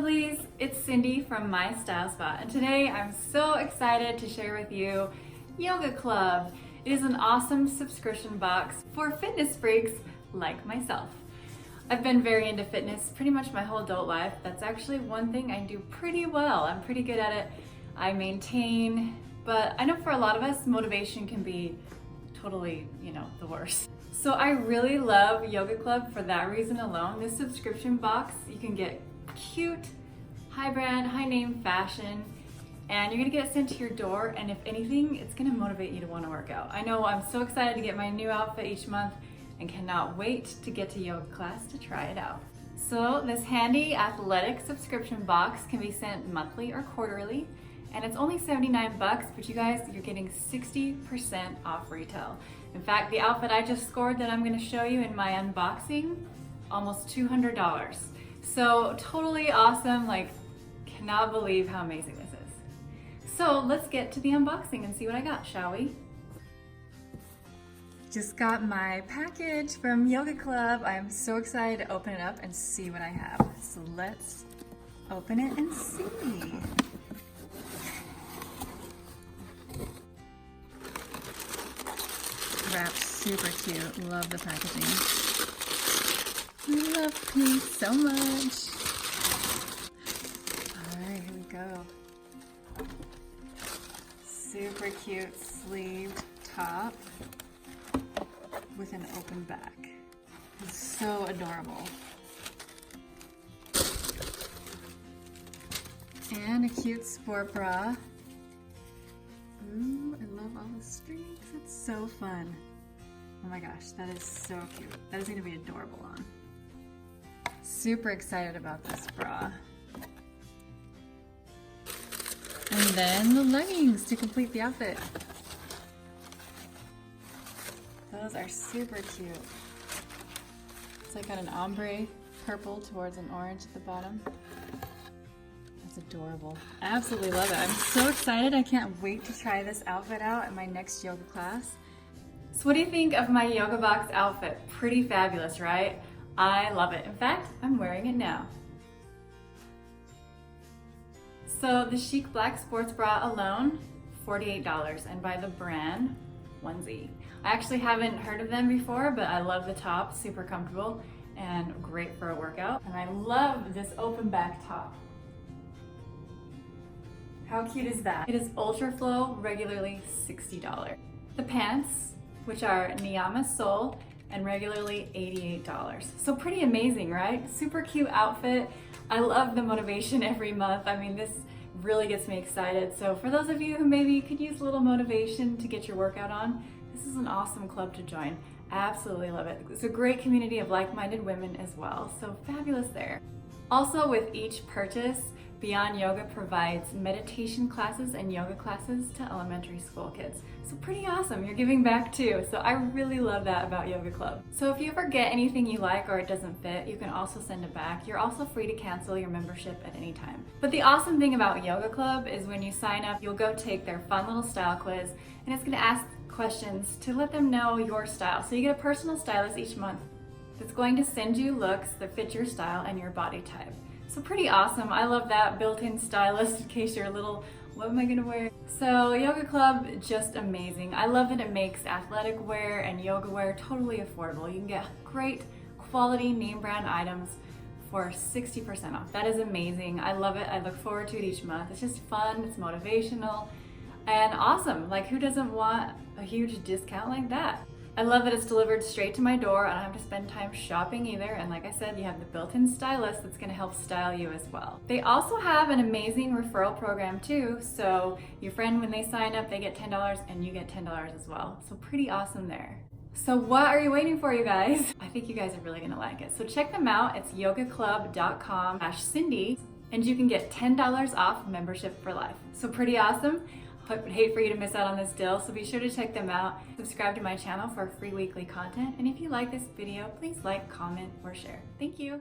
lovelies, it's Cindy from My Style Spot, and today I'm so excited to share with you YogaClub. It is an awesome subscription box for fitness freaks like myself. I've been very into fitness pretty much my whole adult life. That's actually one thing I do pretty well. I'm pretty good at it. I maintain, but I know for a lot of us, motivation can be totally, the worst. So I really love YogaClub for that reason alone. This subscription box, you can get cute, high brand, high name fashion, and you're gonna get it sent to your door, and if anything, it's gonna motivate you to wanna work out. I know I'm so excited to get my new outfit each month and cannot wait to get to yoga class to try it out. So this handy athletic subscription box can be sent monthly or quarterly, and it's only 79 bucks, but you guys, you're getting 60% off retail. In fact, the outfit I just scored that I'm gonna show you in my unboxing, almost $200. So totally awesome, cannot believe how amazing this is. So let's get to the unboxing and see what I got, shall we? Just got my package from YogaClub. I'm so excited to open it up and see what I have. So let's open it and see. Wrapped super cute. Love the packaging. I love pink so much. Alright, here we go. Super cute sleeved top with an open back. It's so adorable. And a cute sport bra. Ooh, I love all the streaks. It's so fun. Oh my gosh, that is so cute. That is going to be adorable on. Super excited about this bra. And then the leggings to complete the outfit. Those are super cute. It's got an ombre purple towards an orange at the bottom. That's adorable. I absolutely love it. I'm so excited. I can't wait to try this outfit out at my next yoga class. So what do you think of my yoga box outfit? Pretty fabulous, right? I love it. In fact, I'm wearing it now. So the chic black sports bra alone, $48, and by the brand, Onesie. I actually haven't heard of them before, but I love the top, super comfortable and great for a workout. And I love this open back top. How cute is that? It is Ultra Flow, regularly $60. The pants, which are Niyama Sole, and regularly $88. So pretty amazing, right? Super cute outfit. I love the motivation every month. I mean, this really gets me excited. So for those of you who maybe could use a little motivation to get your workout on, this is an awesome club to join. Absolutely love it. It's a great community of like-minded women as well. So fabulous there. Also, with each purchase, Beyond Yoga provides meditation classes and yoga classes to elementary school kids. So pretty awesome, you're giving back too. So I really love that about YogaClub. So if you ever get anything you like or it doesn't fit, you can also send it back. You're also free to cancel your membership at any time. But the awesome thing about YogaClub is when you sign up, you'll go take their fun little style quiz, and it's gonna ask questions to let them know your style. So you get a personal stylist each month that's going to send you looks that fit your style and your body type. So pretty awesome. I love that built-in stylist in case you're a little, what am I gonna wear? So YogaClub, just amazing. I love that it makes athletic wear and yoga wear totally affordable. You can get great quality name brand items for 60% off. That is amazing. I love it. I look forward to it each month. It's just fun, it's motivational, and awesome. Who doesn't want a huge discount like that? I love that it's delivered straight to my door. I don't have to spend time shopping either. And like I said, you have the built-in stylist that's gonna help style you as well. They also have an amazing referral program too. So your friend, when they sign up, they get $10 and you get $10 as well. So pretty awesome there. So what are you waiting for, you guys? I think you guys are really gonna like it. So check them out. It's yogaclub.com/Cindy, and you can get $10 off membership for life. So pretty awesome. I would hate for you to miss out on this deal, so be sure to check them out. Subscribe to my channel for free weekly content, and if you like this video, please like, comment, or share. Thank you.